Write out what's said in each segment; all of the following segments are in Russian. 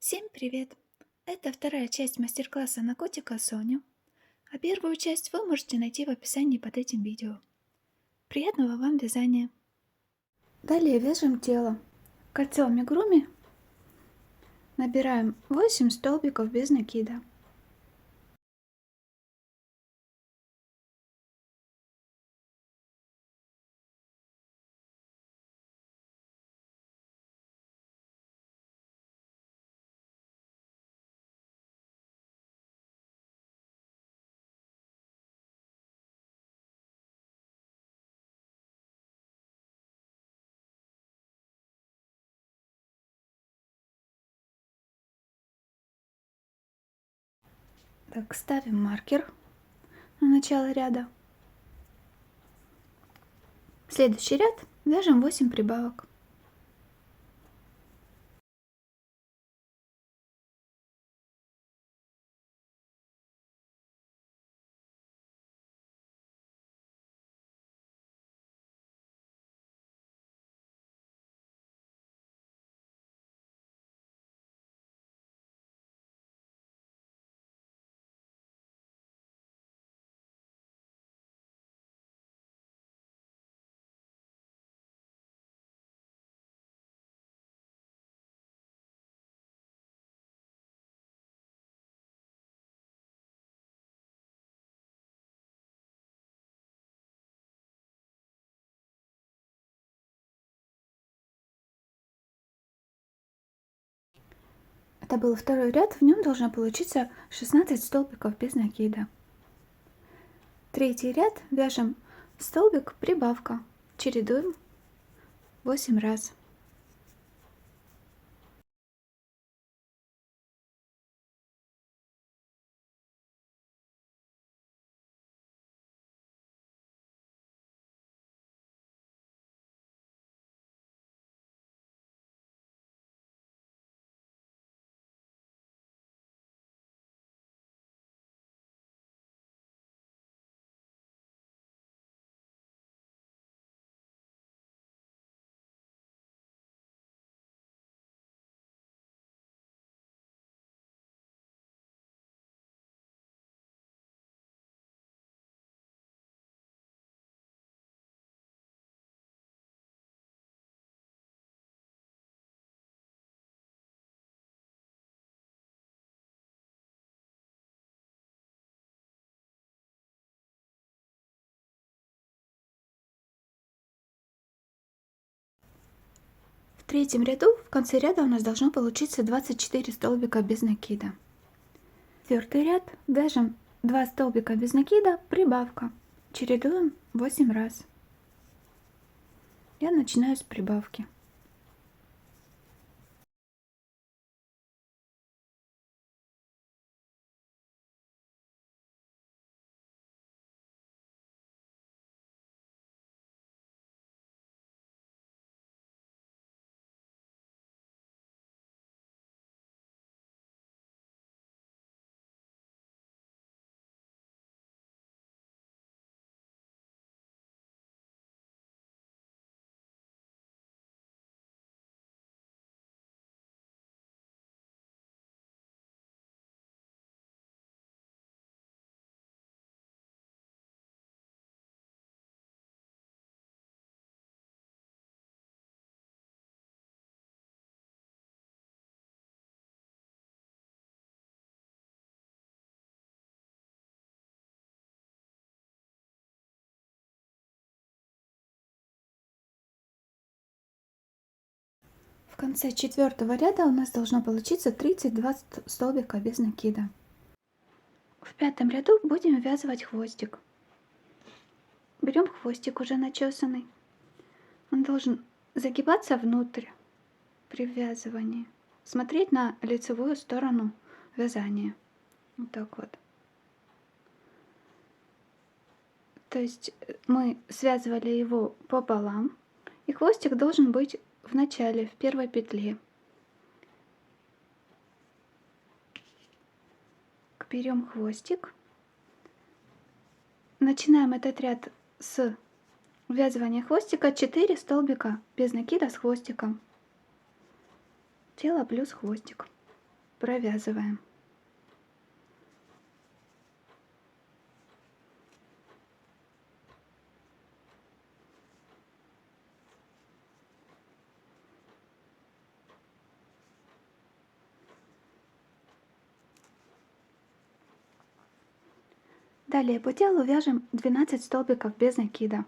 Всем привет! Это вторая часть мастер-класса на котика Соню, а первую часть вы можете найти в описании под этим видео. Приятного вам вязания! Далее вяжем тело. Кольцо амигуруми набираем 8 столбиков без накида. Так, ставим маркер на начало ряда. Следующий ряд вяжем 8 прибавок. Это был второй ряд, в нем должно получиться 16 столбиков без накида. Третий ряд вяжем столбик прибавка, чередуем 8 раз. В третьем ряду в конце ряда у нас должно получиться 24 столбика без накида. Четвертый ряд вяжем 2 столбика без накида, прибавка, чередуем 8 раз. Я начинаю с прибавки. В конце четвертого ряда у нас должно получиться 32 столбика без накида. В пятом ряду будем ввязывать хвостик. Берем хвостик уже начесанный. Он должен загибаться внутрь при ввязывании, смотреть на лицевую сторону вязания. Вот так вот. То есть мы связывали его пополам, и хвостик должен быть в начале, в первой петле. Берем хвостик, начинаем этот ряд с ввязывания хвостика, 4 столбика без накида с хвостиком, тело плюс хвостик. провязываем. Далее по телу вяжем 12 столбиков без накида.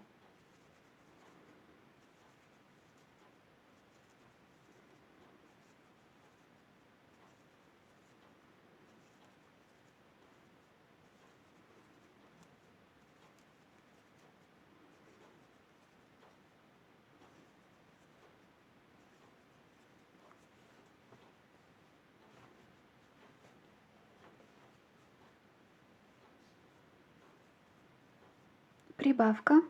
Прибавка,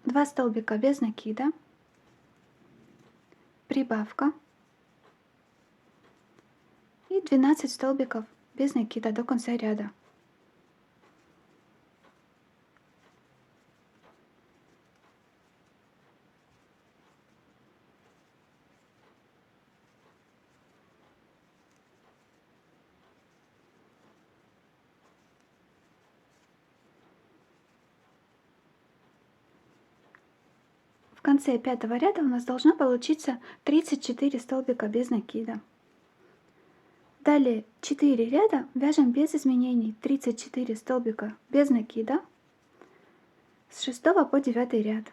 2 столбика без накида, прибавка и 12 столбиков без накида до конца ряда. В конце 5-го ряда у нас должно получиться 34 столбика без накида. Далее 4 ряда вяжем без изменений 34 столбика без накида с 6 по 9 ряд.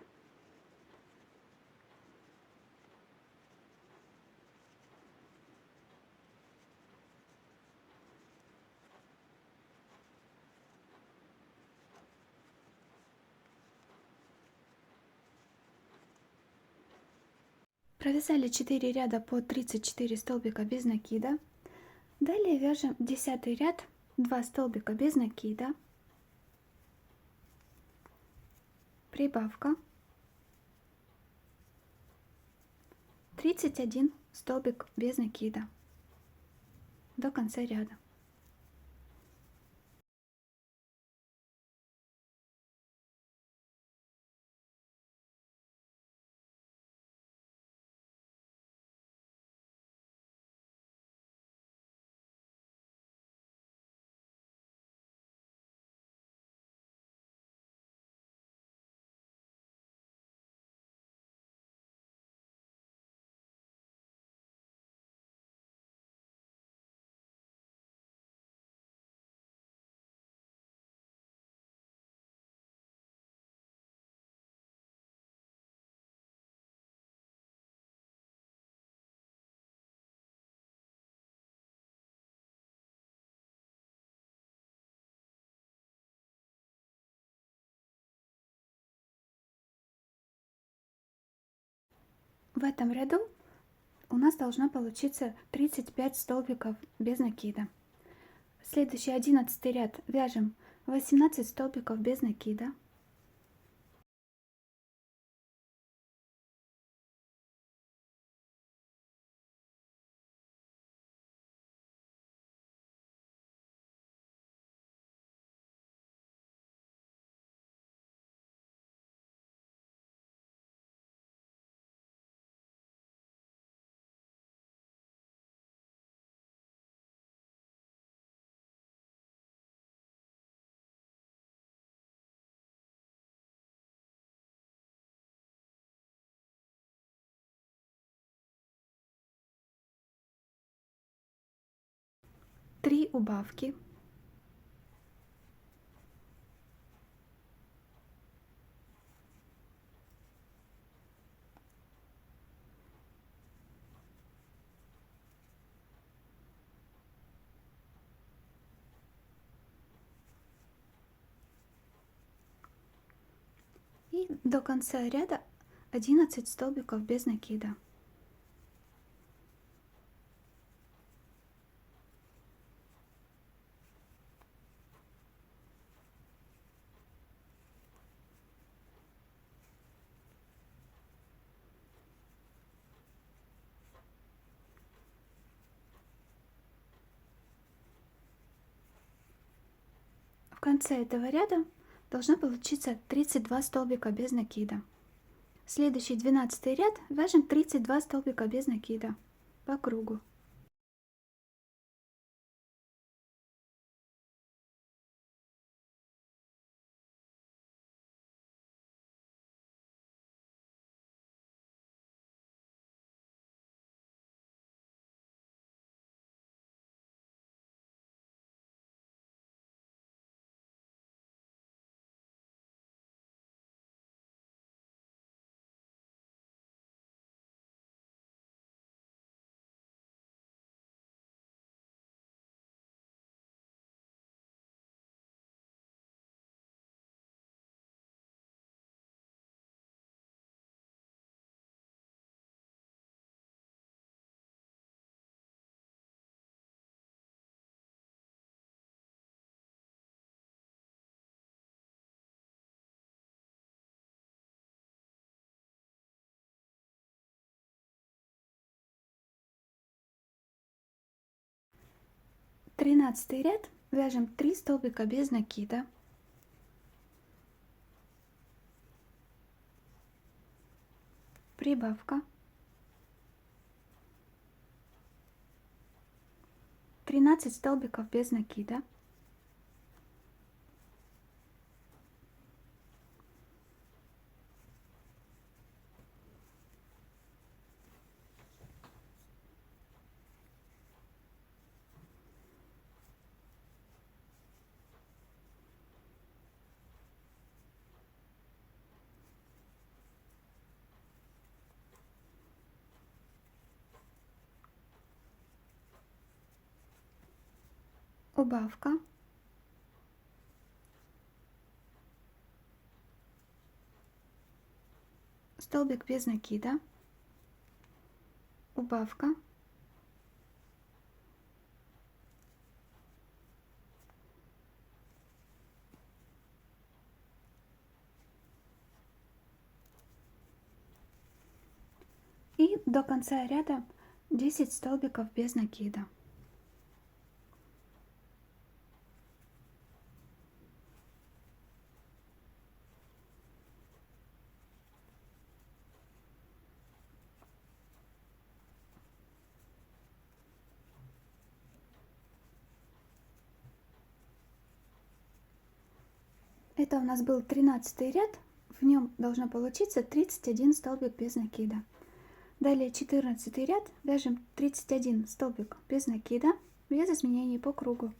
Провязали 4 ряда по 34 столбика без накида. Далее вяжем 10 ряд 2 столбика без накида, прибавка, 31 столбик без накида до конца ряда. В этом ряду у нас должно получиться 35 столбиков без накида. Следующий 11 ряд вяжем 18 столбиков без накида, три убавки, и до конца ряда 11 столбиков без накида. В конце этого ряда должно получиться 32 столбика без накида. Следующий 12 ряд вяжем 32 столбика без накида по кругу. Тринадцатый ряд вяжем 3 столбика без накида. Прибавка. 13 столбиков без накида. Убавка. Столбик без накида. Убавка. И до конца ряда 10 столбиков без накида. Это у нас был 13 ряд, в нем должно получиться 31 столбик без накида. Далее 14 ряд вяжем 31 столбик без накида без изменений по кругу.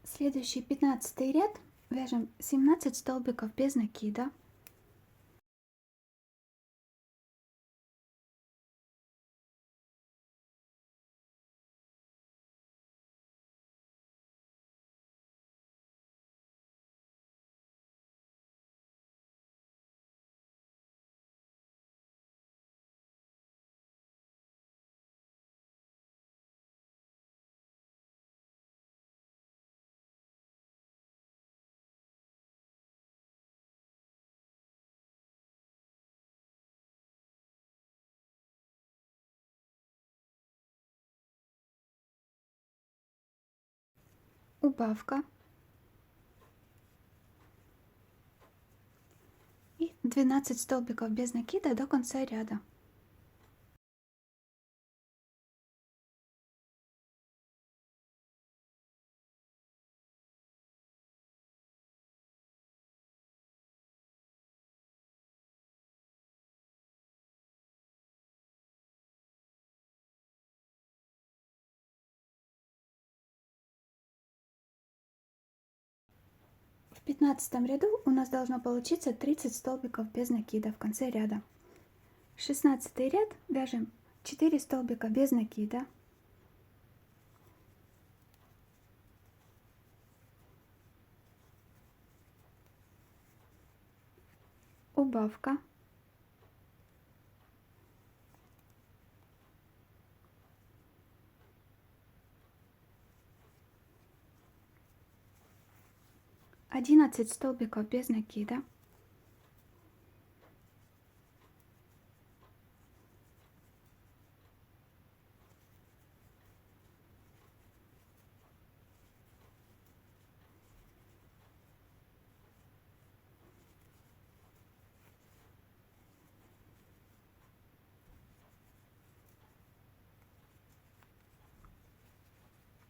Следующий 15 ряд вяжем 17 столбиков без накида. Убавка. И 12 столбиков без накида до конца ряда. В 15 ряду у нас должно получиться 30 столбиков без накида в конце ряда. 16 ряд вяжем 4 столбика без накида. Убавка. Одиннадцать столбиков без накида.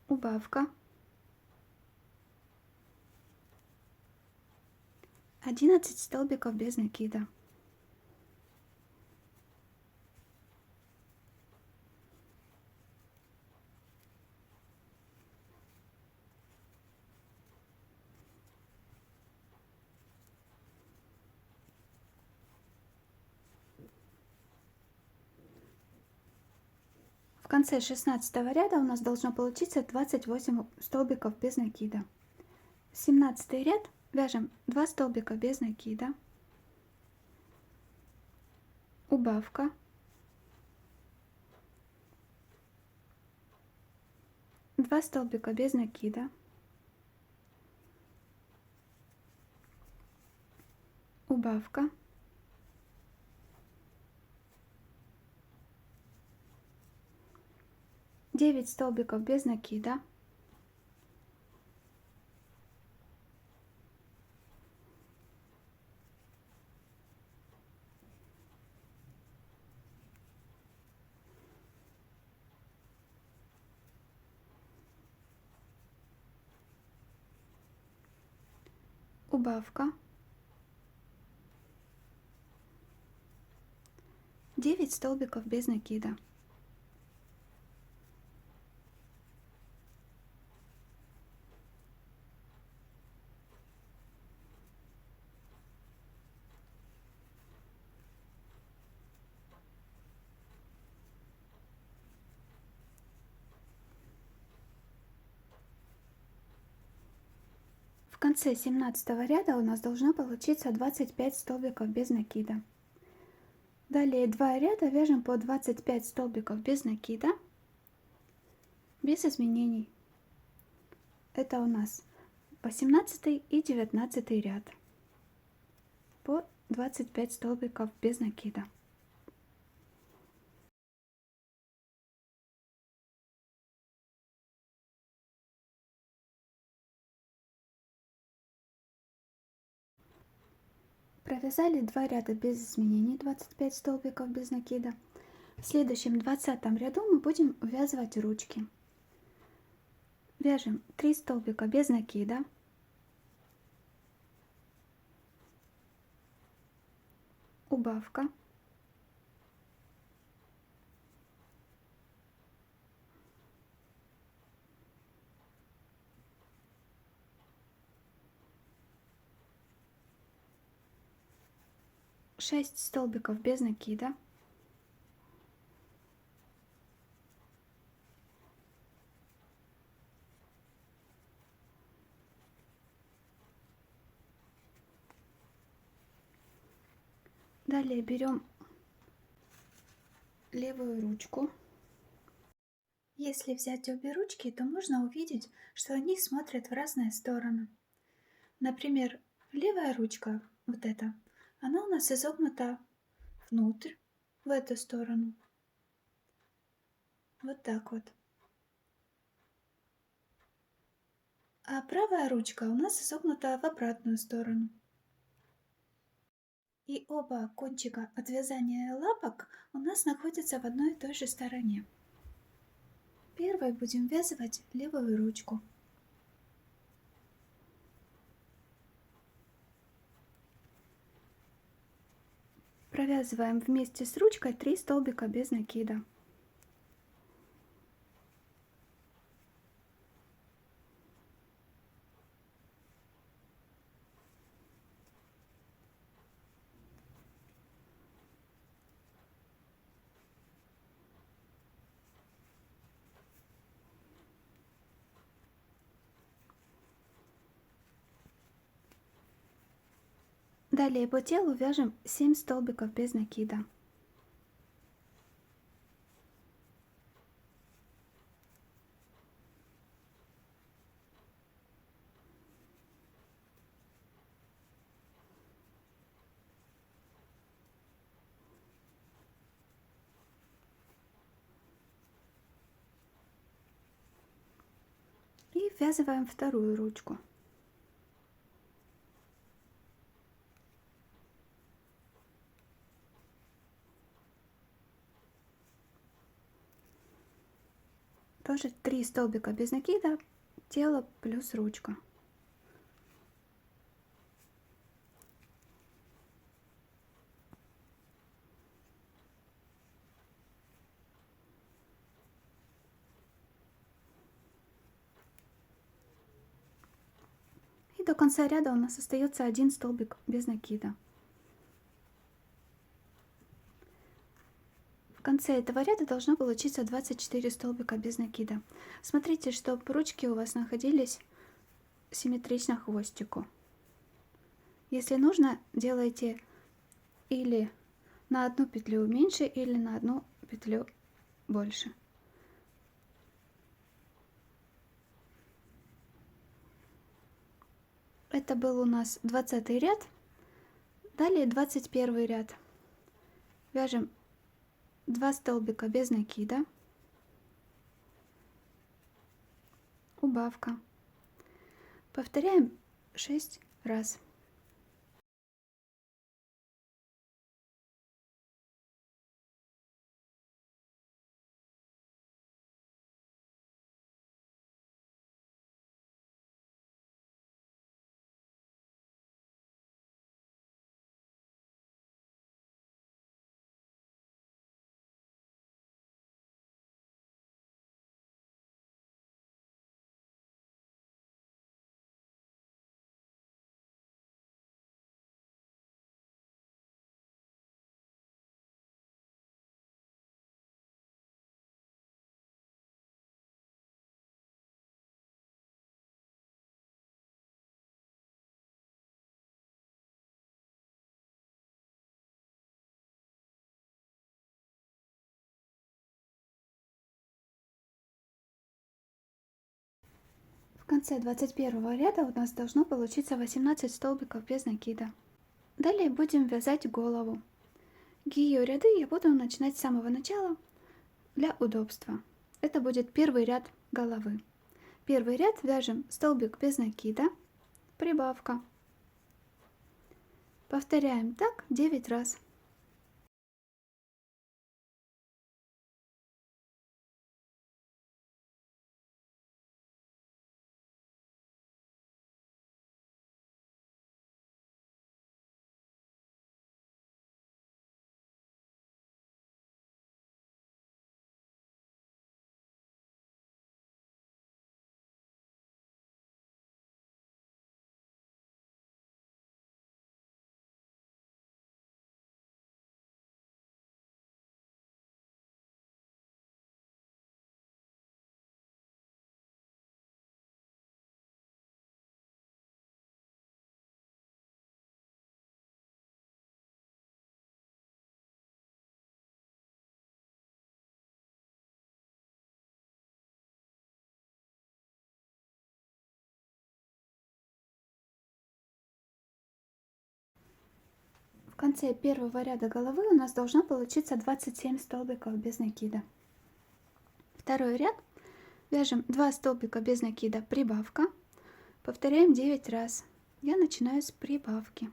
Убавка. 11 столбиков без накида. В конце 16 ряда у нас должно получиться 28 столбиков без накида. 17 ряд вяжем 2 столбика без накида. Убавка. Два столбика без накида. Убавка. Девять столбиков без накида. Убавка. 9 столбиков без накида. В конце 17 ряда у нас должно получиться 25 столбиков без накида. Далее 2 ряда вяжем по 25 столбиков без накида, без изменений. Это у нас 18 и 19 ряд по 25 столбиков без накида. Провязали 2 ряда без изменений, 25 столбиков без накида. В следующем 20 ряду мы будем ввязывать ручки. Вяжем 3 столбика без накида. Убавка. Шесть столбиков без накида. Далее берем левую ручку. Если взять обе ручки, то можно увидеть, что они смотрят в разные стороны. Например, левая ручка, вот эта, она у нас изогнута внутрь, в эту сторону. Вот так вот. А правая ручка у нас изогнута в обратную сторону. И оба кончика от вязания лапок у нас находятся в одной и той же стороне. Первой будем ввязывать левую ручку. Провязываем вместе с ручкой 3 столбика без накида. Далее по телу вяжем 7 столбиков без накида. И ввязываем вторую ручку. Тоже 3 столбика без накида, тело плюс ручка. И до конца ряда у нас остается 1 столбик без накида. В конце этого ряда должно получиться 24 столбика без накида. Смотрите, чтобы ручки у вас находились симметрично хвостику. Если нужно, делайте или на одну петлю меньше, или на одну петлю больше. Это был у нас 20 ряд. Далее 21 ряд. Вяжем 2 столбика без накида, убавка. Повторяем 6 раз. В конце 21 ряда у нас должно получиться 18 столбиков без накида. Далее будем вязать голову. Ее ряды я буду начинать с самого начала для удобства. Это будет первый ряд головы. Первый ряд вяжем столбик без накида, прибавка. Повторяем так 9 раз. В конце первого ряда головы у нас должно получиться 27 столбиков без накида. Второй ряд. Вяжем 2 столбика без накида, прибавка. Повторяем 9 раз. Я начинаю с прибавки.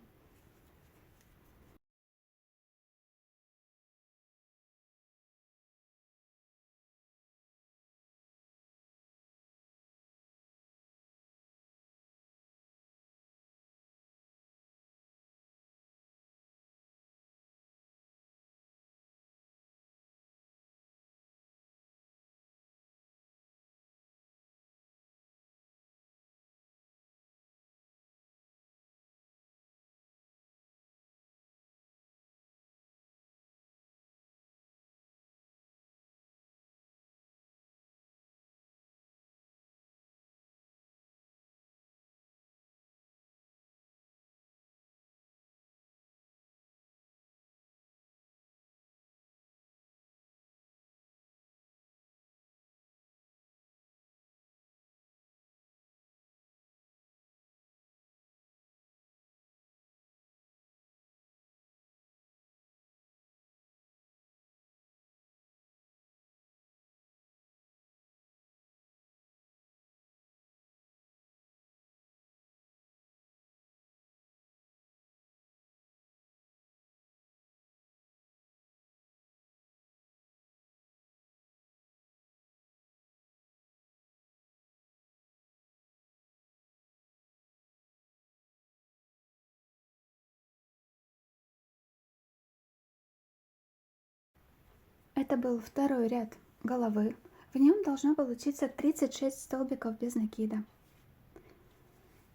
Это был второй ряд головы. В нем должно получиться 36 столбиков без накида.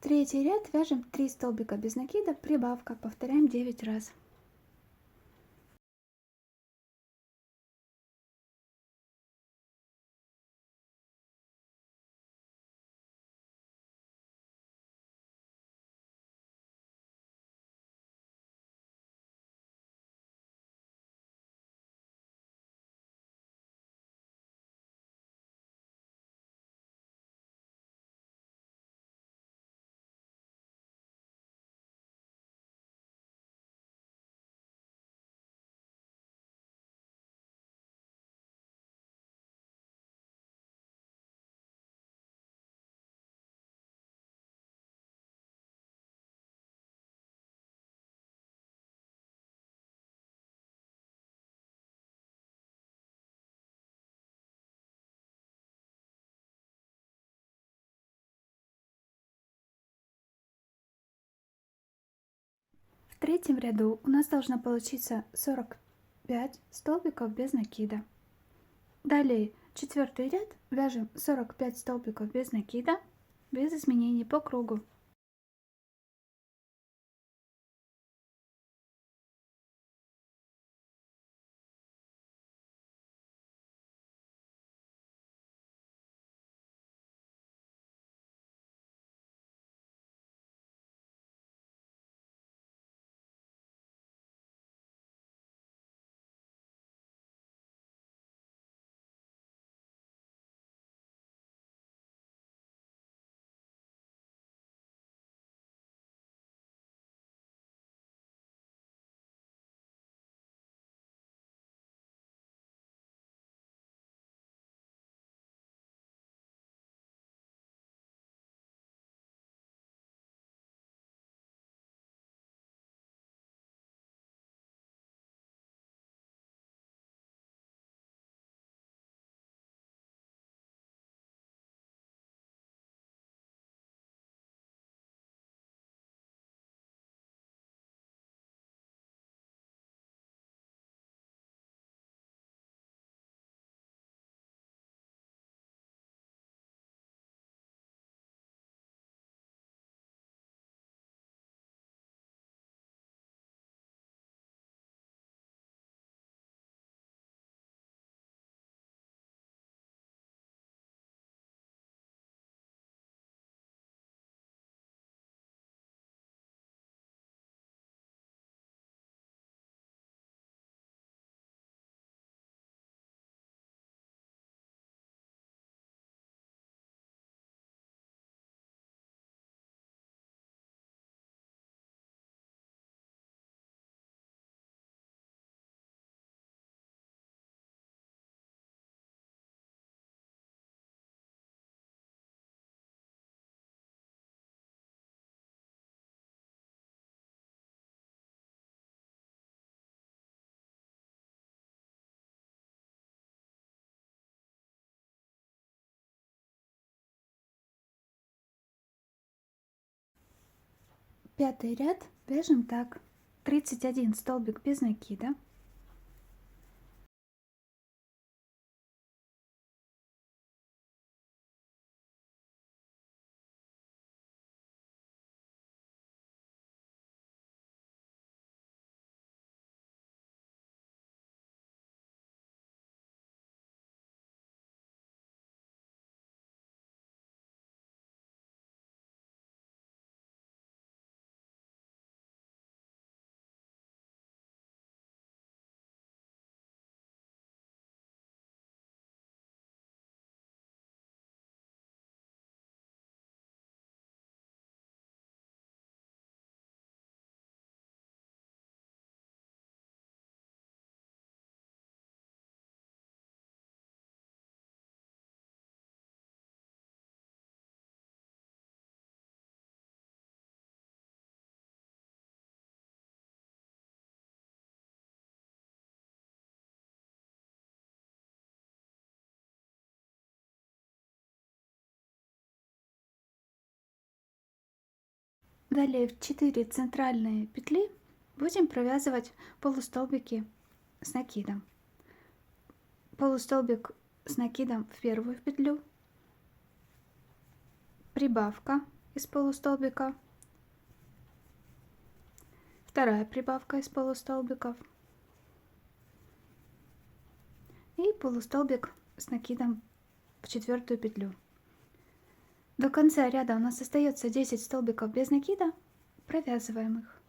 Третий ряд вяжем 3 столбика без накида, прибавка, повторяем 9 раз. В третьем ряду у нас должно получиться 45 столбиков без накида. Далее четвертый ряд вяжем 45 столбиков без накида, без изменений по кругу. Пятый ряд вяжем так: 31 столбик без накида, далее в 4 центральные петли будем провязывать полустолбики с накидом. полустолбик с накидом в первую петлю, прибавка из полустолбика, вторая прибавка из полустолбиков и полустолбик с накидом в четвертую петлю. До конца ряда у нас остается 10 столбиков без накида, провязываем их.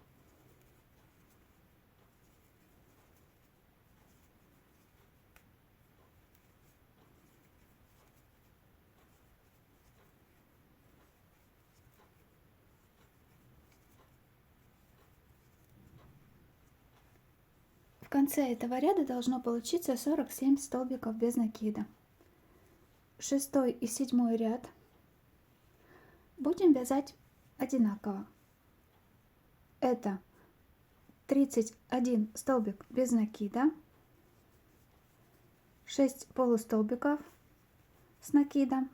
В конце этого ряда должно получиться 47 столбиков без накида. 6 и 7 ряд будем вязать одинаково. Это 31 столбик без накида, 6 полустолбиков с накидом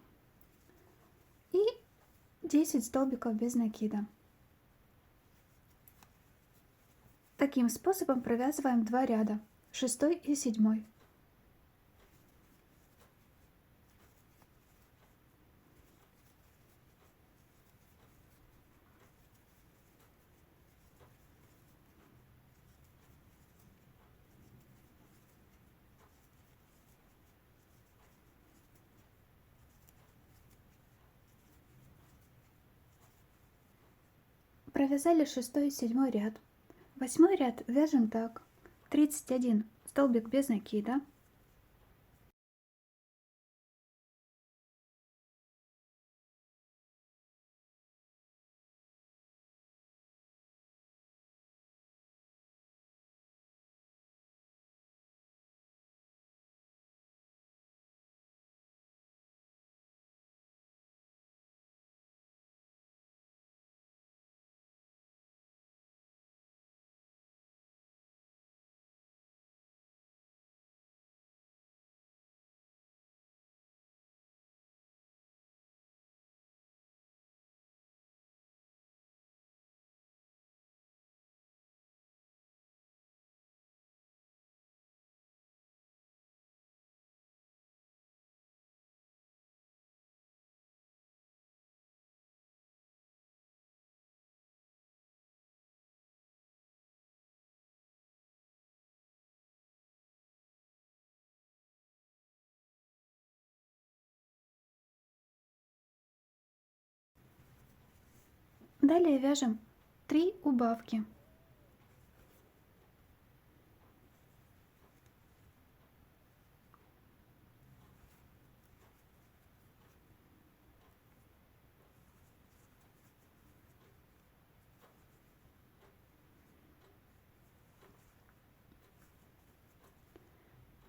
и 10 столбиков без накида. Таким способом провязываем 2 ряда, 6 и 7. Провязали 6 и 7 ряд. 8 ряд вяжем так: 31 столбик без накида, далее вяжем 3 убавки.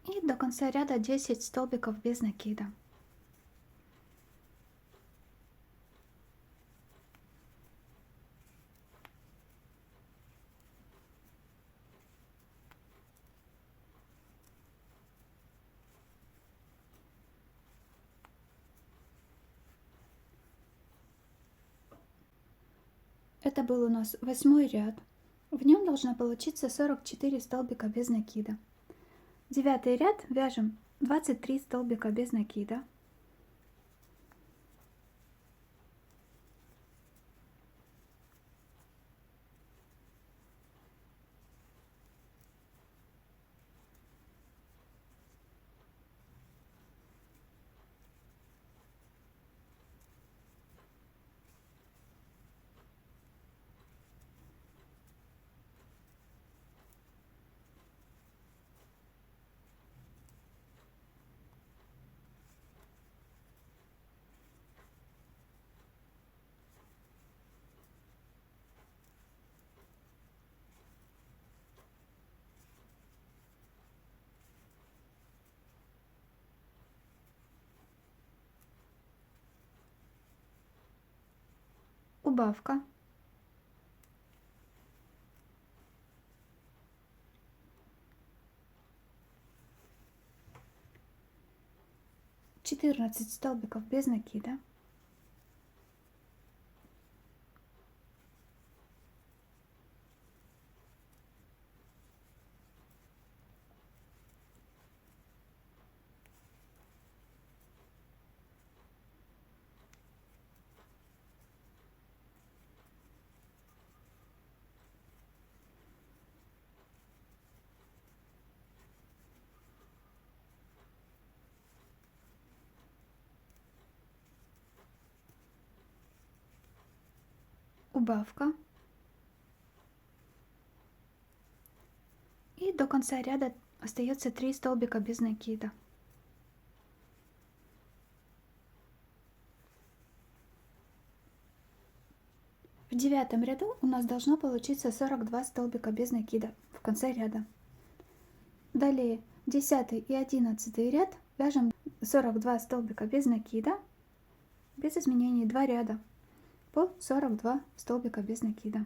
И до конца ряда 10 столбиков без накида. Это был у нас 8 ряд. В нем должно получиться 44 столбика без накида. 9 ряд вяжем 23 столбика без накида. Убавка. Четырнадцать столбиков без накида. убавка. И до конца ряда остается 3 столбика без накида. В 9 ряду у нас должно получиться 42 столбика без накида в конце ряда. Далее 10 и 11 ряд вяжем 42 столбика без накида, без изменений 2 ряда по 42 столбика без накида.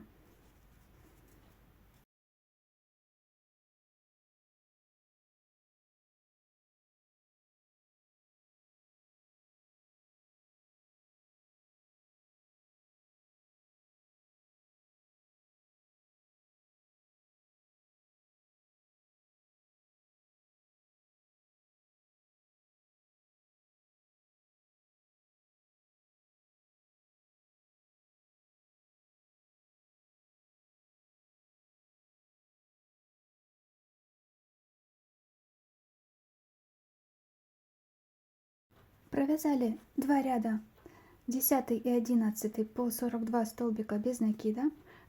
Провязали 2 ряда 10 и 11 по 42 столбика без накида.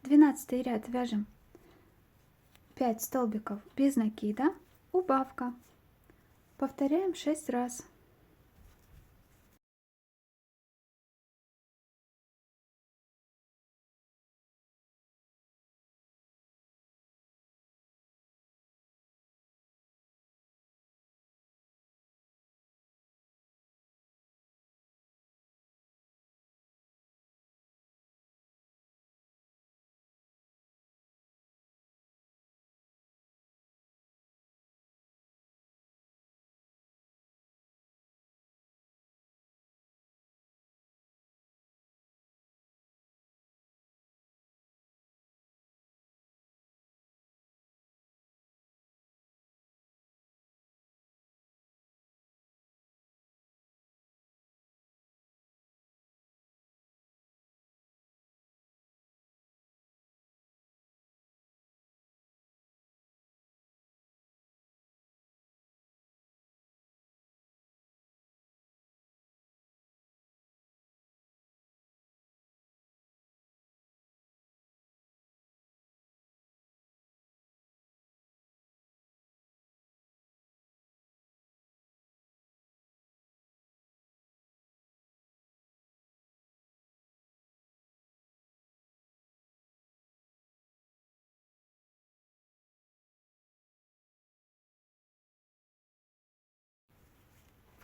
12 ряд вяжем 5 столбиков без накида, убавка. Повторяем 6 раз.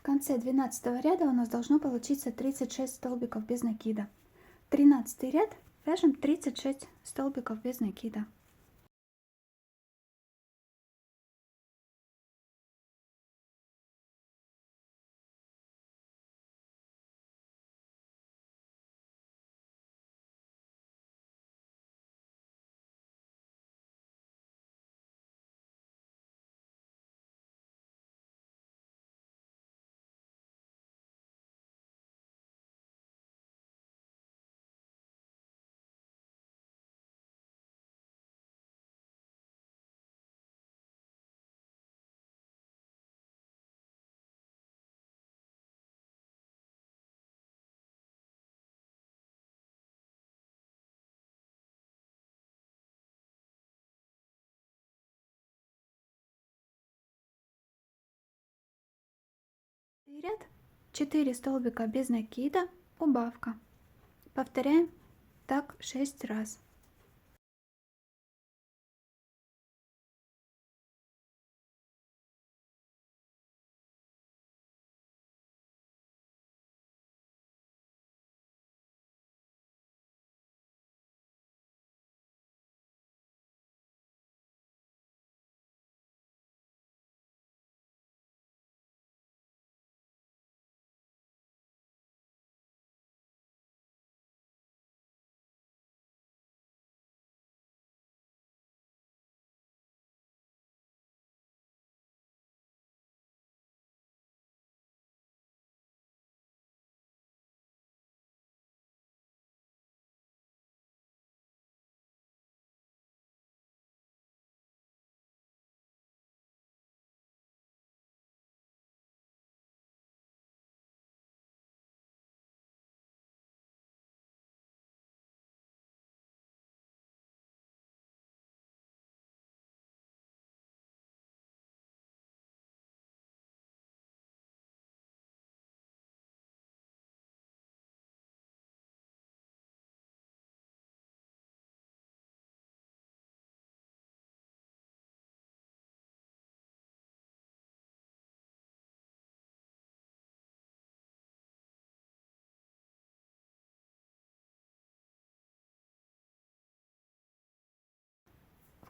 В конце 12 ряда у нас должно получиться 36 столбиков без накида. 13 ряд вяжем 36 столбиков без накида. Ряд 4 столбика без накида, убавка. Повторяем так 6 раз.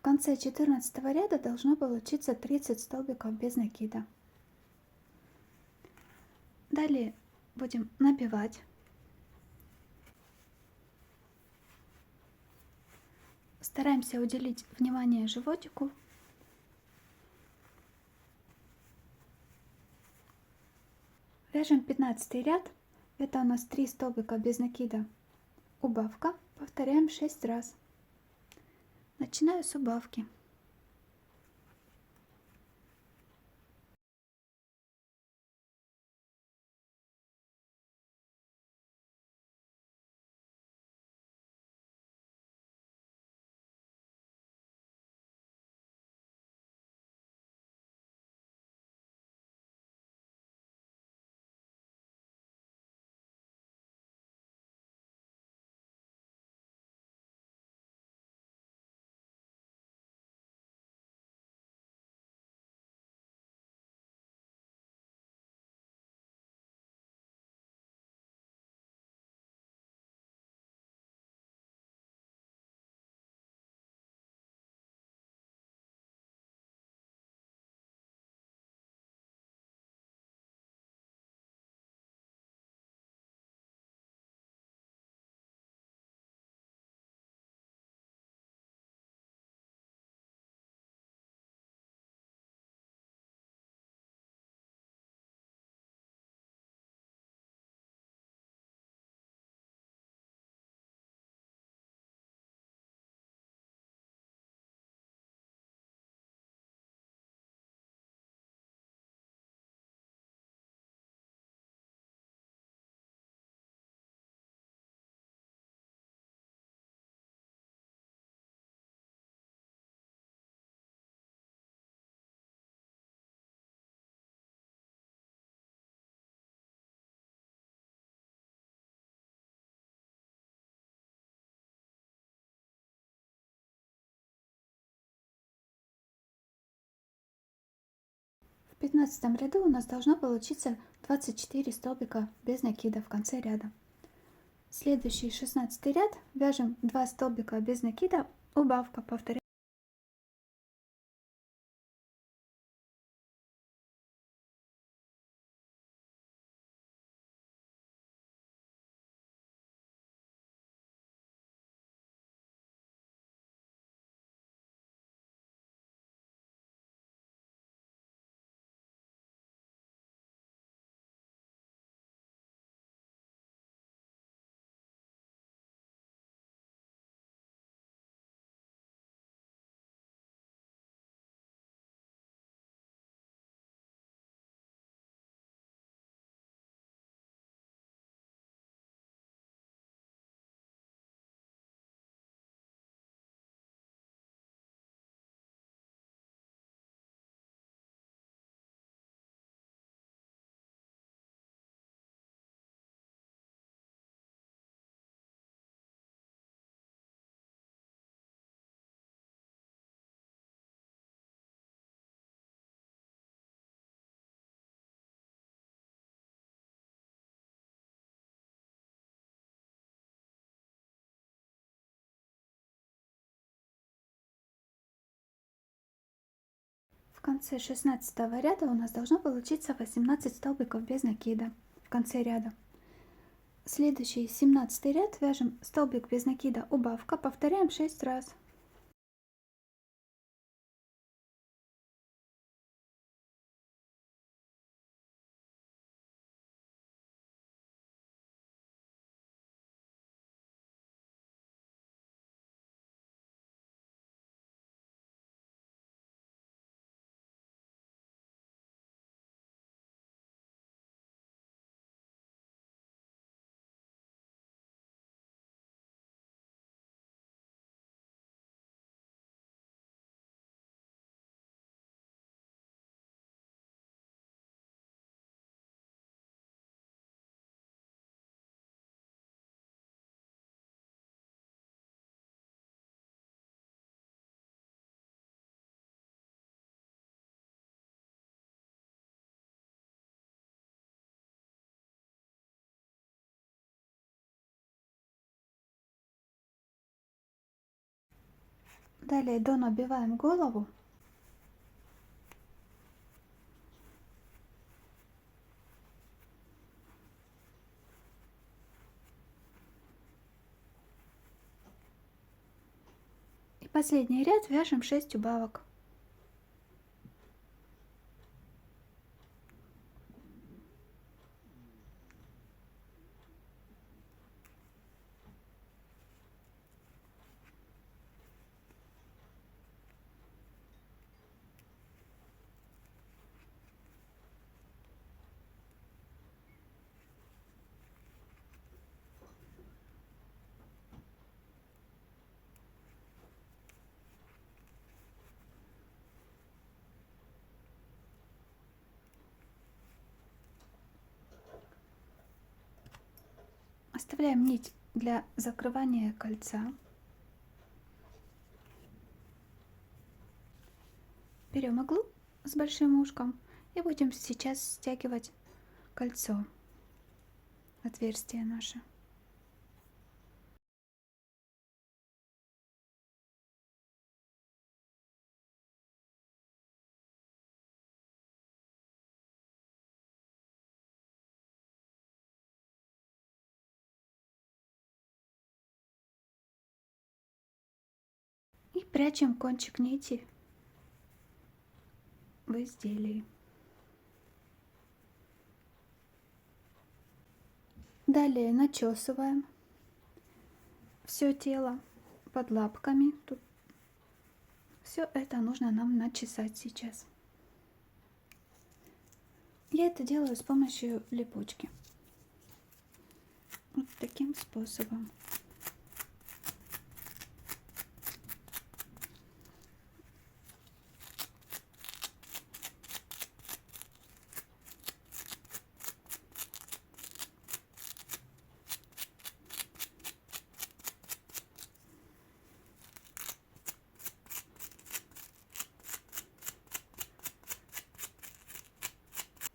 В конце 14 ряда должно получиться 30 столбиков без накида. Далее будем набивать. Стараемся уделить внимание животику. Вяжем 15 ряд. Это у нас 3 столбика без накида. Убавка. Повторяем 6 раз. Начинаю с убавки. В 15 ряду у нас должно получиться 24 столбика без накида в конце ряда. Следующий 16 ряд вяжем 2 столбика без накида, убавка, повторяем. В конце 16 ряда у нас должно получиться 18 столбиков без накида в конце ряда. Следующий 17 ряд вяжем столбик без накида, убавка, повторяем 6 раз. Далее до набиваем голову. И последний ряд вяжем 6 убавок. Оставляем нить для закрывания кольца. Берем иглу с большим ушком и будем сейчас стягивать кольцо, отверстие наше. И прячем кончик нити в изделии. Далее начесываем все тело под лапками. Тут все это нужно нам начесать сейчас. Я это делаю с помощью липучки. Вот таким способом.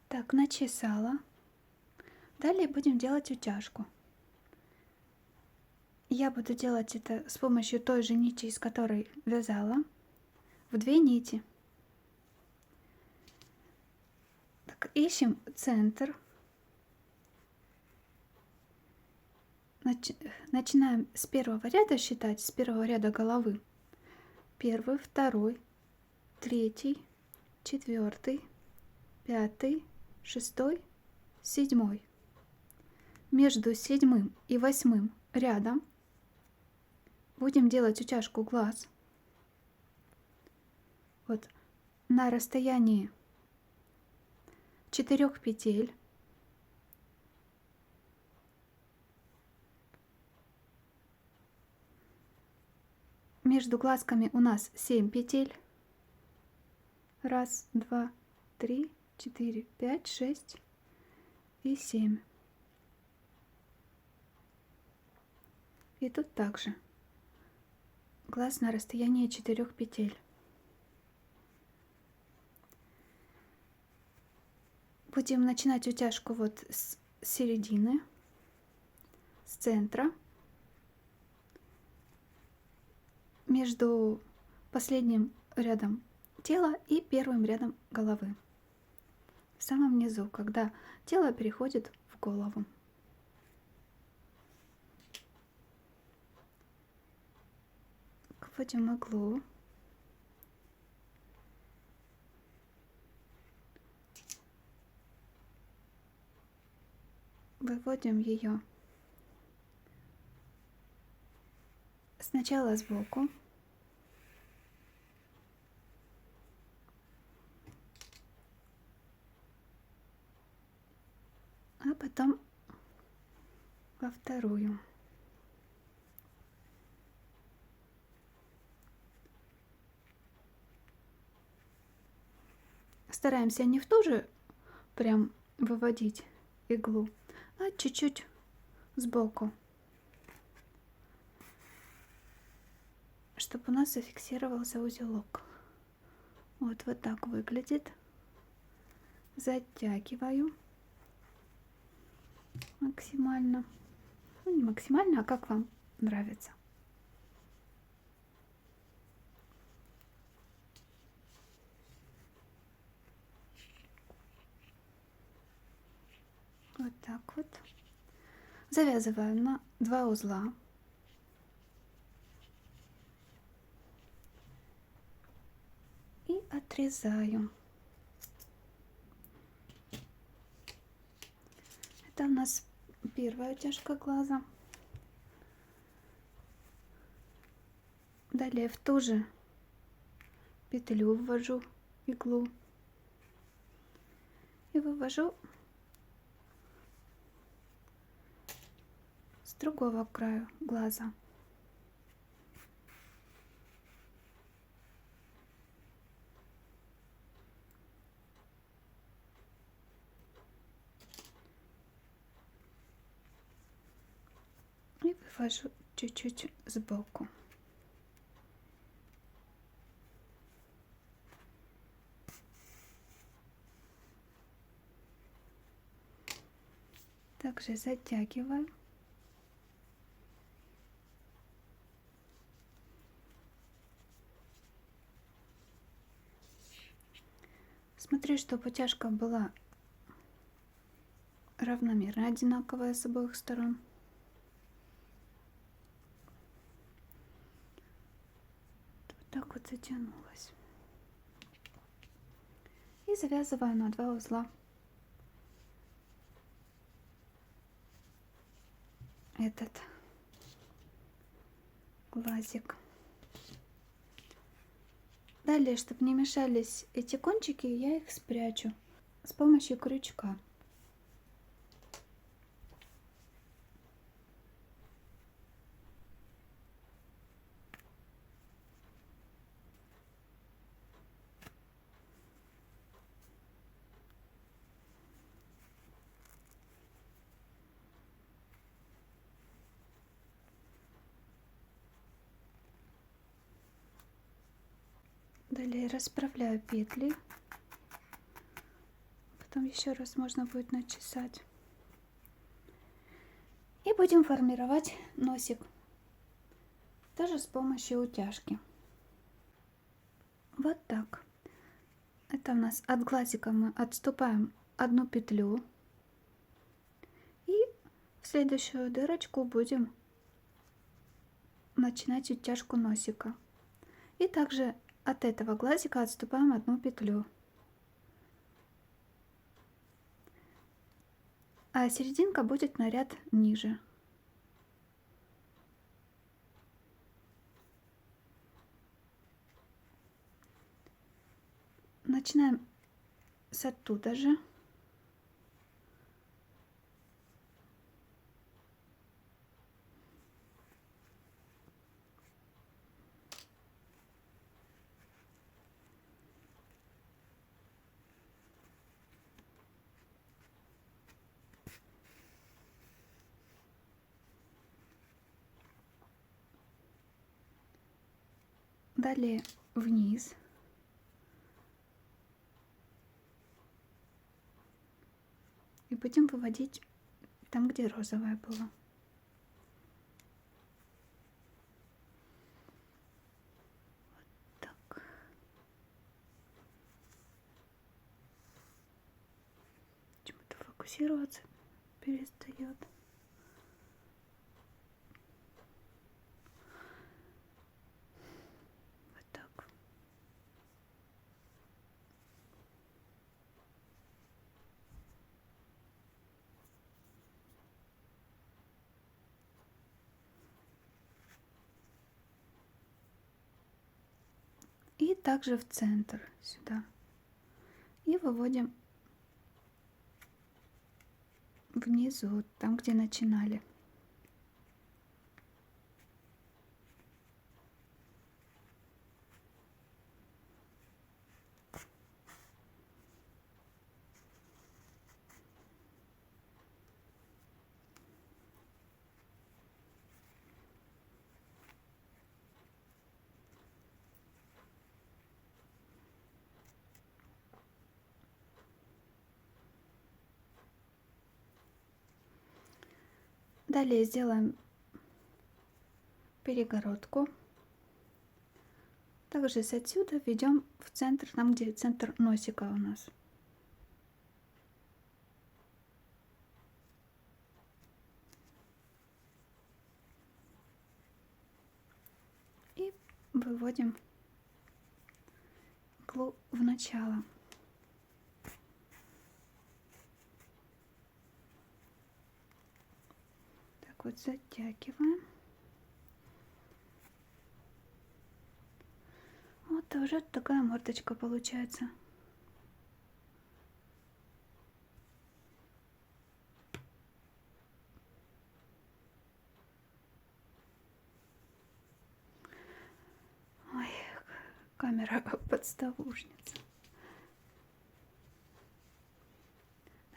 Так, начесала. Далее будем делать утяжку. Я буду делать это с помощью той же нити, из которой вязала, в 2 нити. Так, ищем центр. Начинаем с первого ряда считать, с первого ряда головы. 1, 2, 3, 4, 5, 6, 7. Между 7 и 8 рядом будем делать утяжку глаз. Вот на расстоянии 4 петель. Между глазками у нас 7 петель. 1, 2, 3, 4, 5, 6 и 7. И тут также глаз на расстоянии 4 петель. Будем начинать утяжку вот с середины, с центра, между последним рядом тела и первым рядом головы. В самом низу, когда тело переходит в голову. Вводим иглу. Выводим ее сначала сбоку, а потом во вторую. Стараемся не в ту же прям выводить иглу, а чуть-чуть сбоку, чтобы у нас зафиксировался узелок. Вот так выглядит. Затягиваю максимально. Ну, не максимально, а как вам нравится. так вот. Завязываю на 2 узла. И отрезаю. Это у нас первая утяжка глаза. Далее в ту же петлю ввожу иглу и вывожу с другого края глаза. И вывожу чуть-чуть сбоку. Также затягиваю. Смотрю, чтобы утяжка была равномерно одинаковая с обоих сторон. Вот так вот затянулась. И завязываю на 2 узла. Этот глазик. Далее, чтобы не мешались эти кончики, я их спрячу с помощью крючка. Далее расправляю петли. Потом еще раз можно будет начесать. И будем формировать носик. Тоже с помощью утяжки. Вот так. Это у нас от глазика мы отступаем 1 петлю. И в следующую дырочку будем начинать утяжку носика. И также от этого глазика отступаем 1 петлю. А серединка будет на ряд ниже. Начинаем с оттуда же. Далее вниз. И будем выводить там, где розовое было. Вот так. Почему-то фокусироваться перестает. Вот так. И также в центр сюда. И выводим внизу, там, где начинали. Далее сделаем перегородку. Также с отсюда введем в центр, там где центр носика у нас. выводим иглу в начало. Так вот затягиваем. Вот уже такая мордочка получается. Ой, камера подставушница.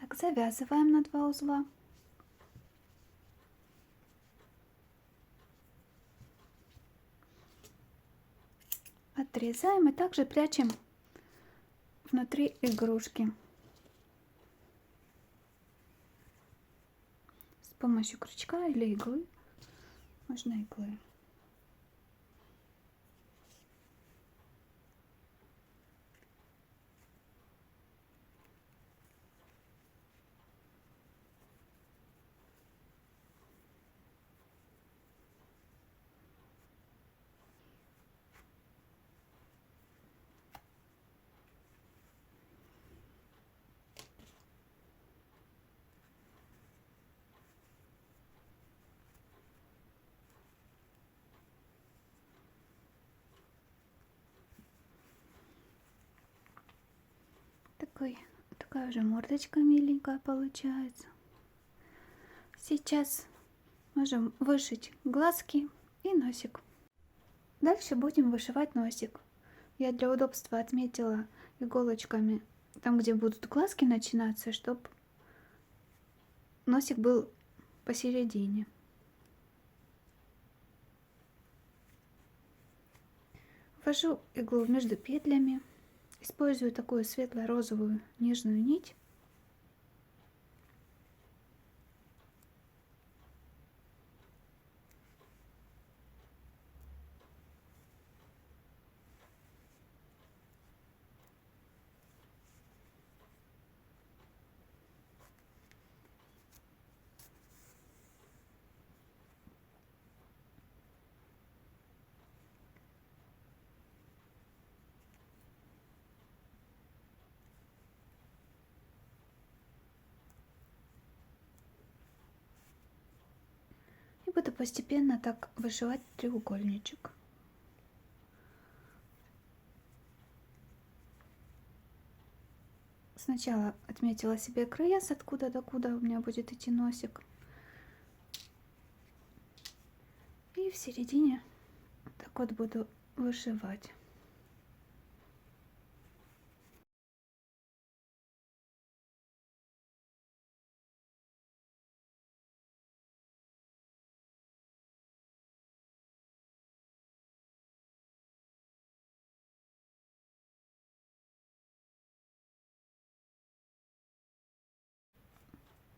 Так, завязываем на 2 узла. Отрезаем и также прячем внутри игрушки с помощью крючка или иглы. Можно иглы. Такая уже мордочка миленькая получается. Сейчас можем вышить глазки и носик. Дальше будем вышивать носик. Я для удобства отметила иголочками там, где будут глазки начинаться, чтобы носик был посередине. Ввожу иглу между петлями. Использую такую светло-розовую нежную нить. И буду постепенно так вышивать треугольничек. Сначала отметила себе края, с откуда до куда у меня будет идти носик. И в середине так вот буду вышивать.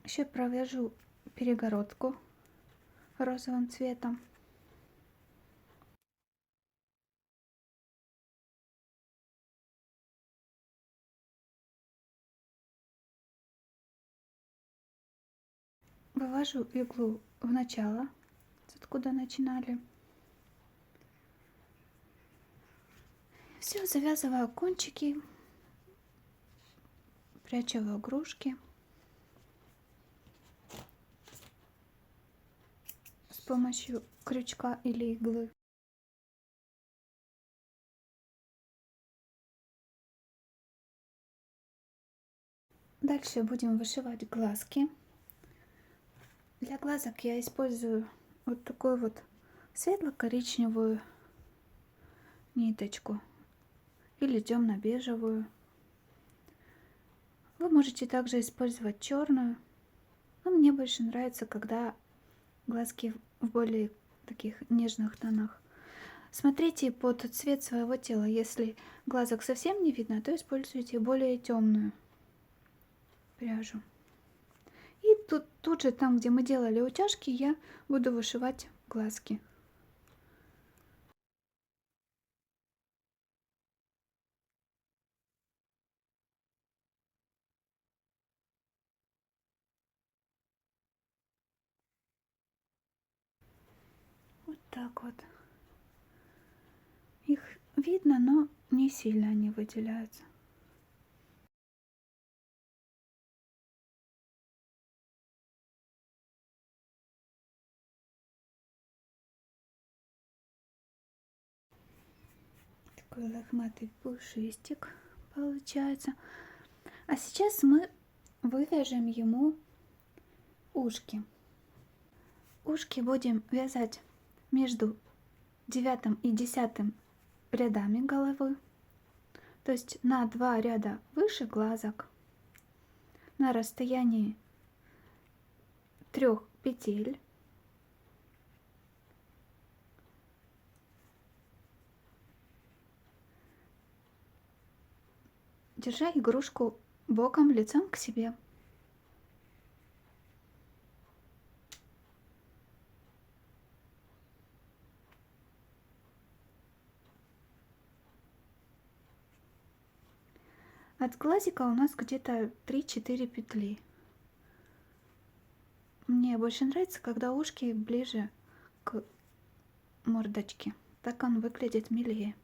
Еще провяжу перегородку розовым цветом. Вывожу иглу в начало, откуда начинали. Все, завязываю кончики, прячу в игрушки. С помощью крючка или иглы. Дальше будем вышивать глазки. Для глазок я использую вот такую вот светло-коричневую ниточку или темно-бежевую. Вы можете также использовать черную, но мне больше нравится, когда глазки в более таких нежных тонах. Смотрите под цвет своего тела. Если глазок совсем не видно, то используйте более темную пряжу. И тут же, там, где мы делали утяжки, я буду вышивать глазки. Вот так вот. Их видно, но не сильно они выделяются. Такой лохматый пушистик получается. А сейчас мы вывяжем ему ушки. Ушки будем вязать между 9 и 10 рядами головы, то есть на 2 ряда выше глазок, на расстоянии 3 петель. Держа игрушку боком, лицом к себе. От глазика у нас где-то 3-4 петли. Мне больше нравится, когда ушки ближе к мордочке. Так он выглядит милее.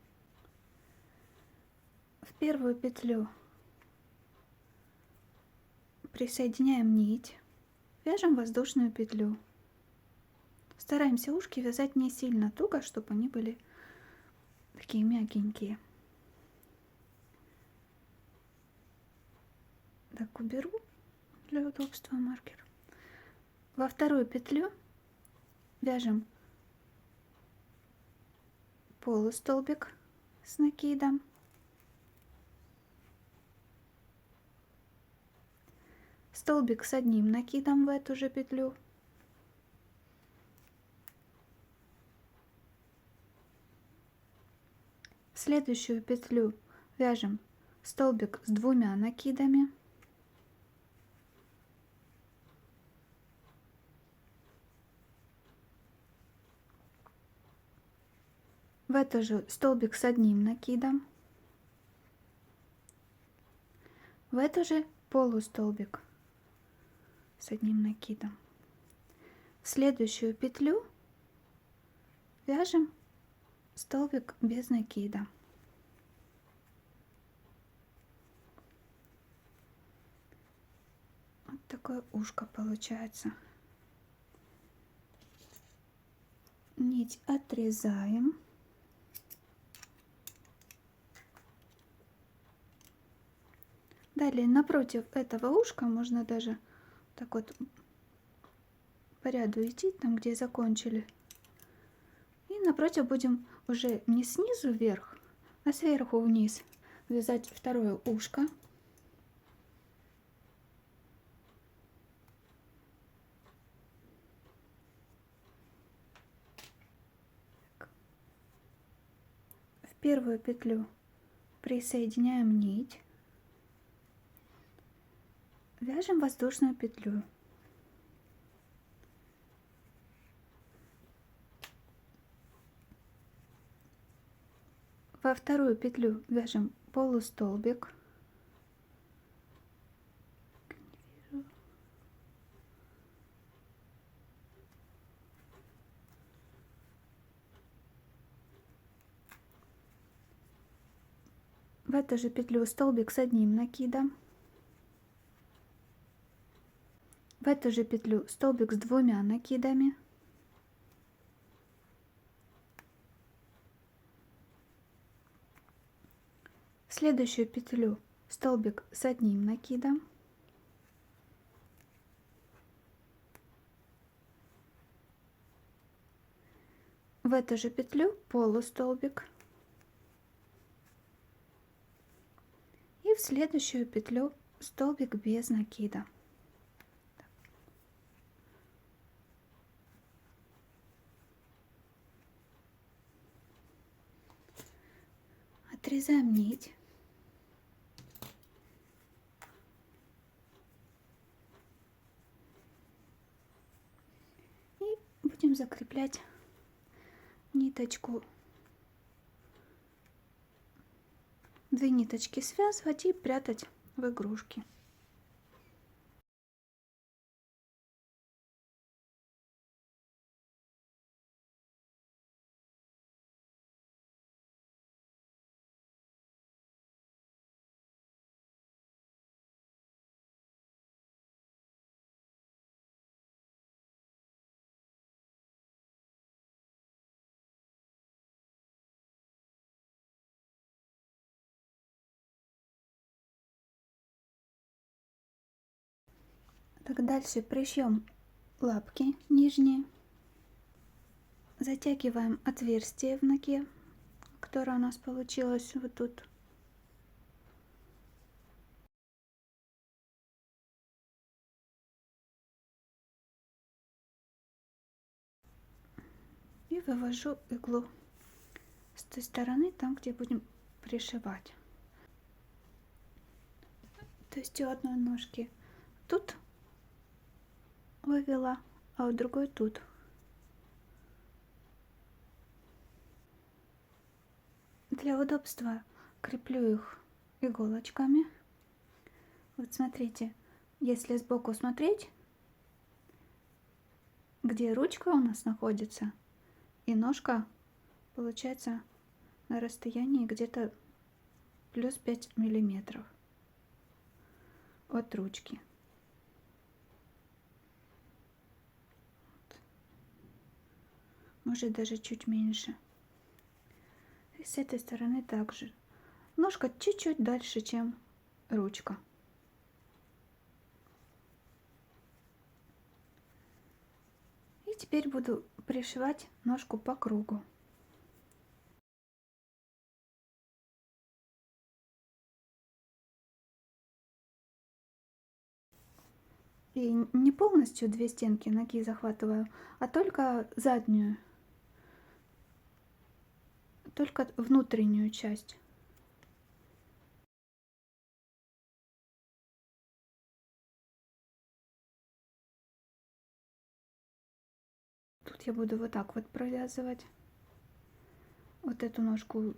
В первую петлю присоединяем нить, вяжем воздушную петлю. Стараемся ушки вязать не сильно туго, чтобы они были такие мягенькие. Так, уберу для удобства маркер. Во вторую петлю вяжем полустолбик с накидом. Столбик с одним накидом в эту же петлю. В следующую петлю вяжем столбик с 2 накидами. В эту же столбик с одним накидом. В эту же полустолбик с одним накидом. В следующую петлю вяжем столбик без накида. Вот такое ушко получается. Нить отрезаем. Далее напротив этого ушка можно даже так вот по ряду идти, там где закончили. И напротив будем уже не снизу вверх, а сверху вниз вязать второе ушко. В первую петлю присоединяем нить. Вяжем воздушную петлю. Во вторую петлю вяжем полустолбик. В эту же петлю столбик с одним накидом. В эту же петлю столбик с 2 накидами. В следующую петлю столбик с одним накидом. В эту же петлю полустолбик. И в следующую петлю столбик без накида. Отрезаем нить. И будем закреплять ниточку. 2 ниточки связывать и прятать в игрушки. Так, дальше пришьем лапки нижние. Затягиваем отверстие в ноге, которое у нас получилось вот тут. И вывожу иглу с той стороны, там, где будем пришивать. То есть у одной ножки тут вывела, а у другой тут. Для удобства креплю их иголочками. Вот смотрите, если сбоку смотреть, где ручка у нас находится, и ножка получается на расстоянии где-то плюс 5 миллиметров от ручки. Может даже чуть меньше. И с этой стороны также. Ножка чуть-чуть дальше, чем ручка. И теперь буду пришивать ножку по кругу. И не полностью две стенки ноги захватываю, а только заднюю, только внутреннюю часть. Тут я буду вот так вот провязывать. Вот эту ножку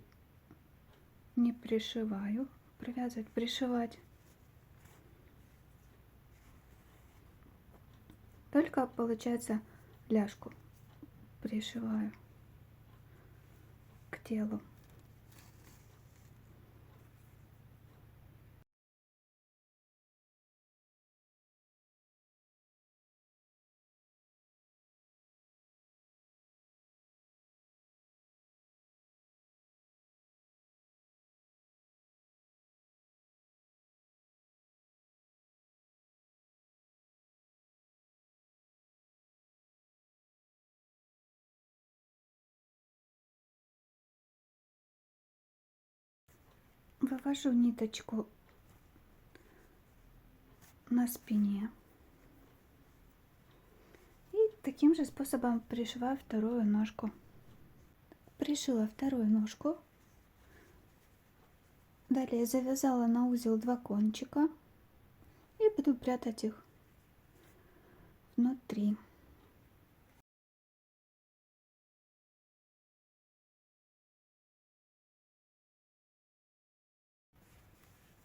не пришиваю, провязывать, пришивать. Только получается ляжку пришиваю к телу. Вывожу ниточку на спине. И таким же способом пришиваю вторую ножку. Пришила вторую ножку. Далее завязала на узел 2 кончика и буду прятать их внутри.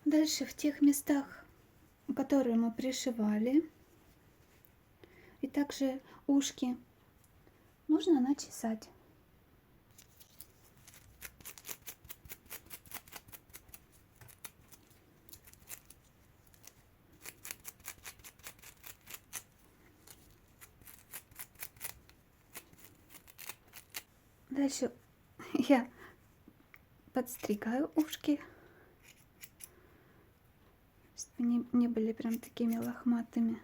Дальше в тех местах, которые мы пришивали, и также ушки, нужно начесать. Дальше я подстригаю ушки, чтобы они не были прям такими лохматыми.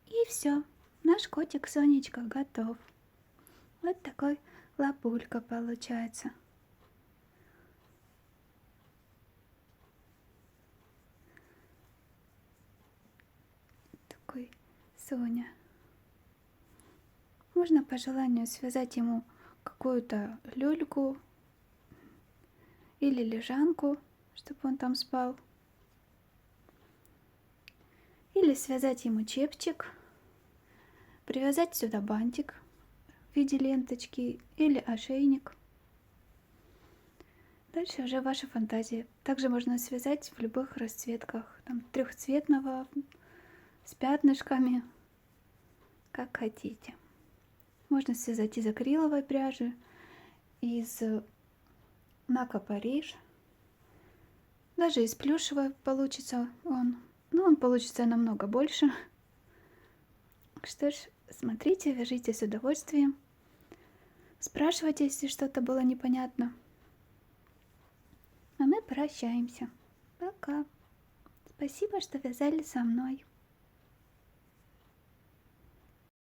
И все, наш котик Сонечка готов. Вот такой лапулька получается. Такой Соня. Можно по желанию связать ему какую-то люльку или лежанку, чтобы он там спал. Или связать ему чепчик, привязать сюда бантик в виде ленточки или ошейник. Дальше уже ваша фантазия. Также можно связать в любых расцветках. Там трехцветного, с пятнышками, как хотите. Можно связать из акриловой пряжи, из Нака Париж. Даже из плюшевой получится он. Но он получится намного больше. Что ж, смотрите, вяжите с удовольствием. Спрашивайте, если что-то было непонятно. А мы прощаемся. Пока. Спасибо, что вязали со мной.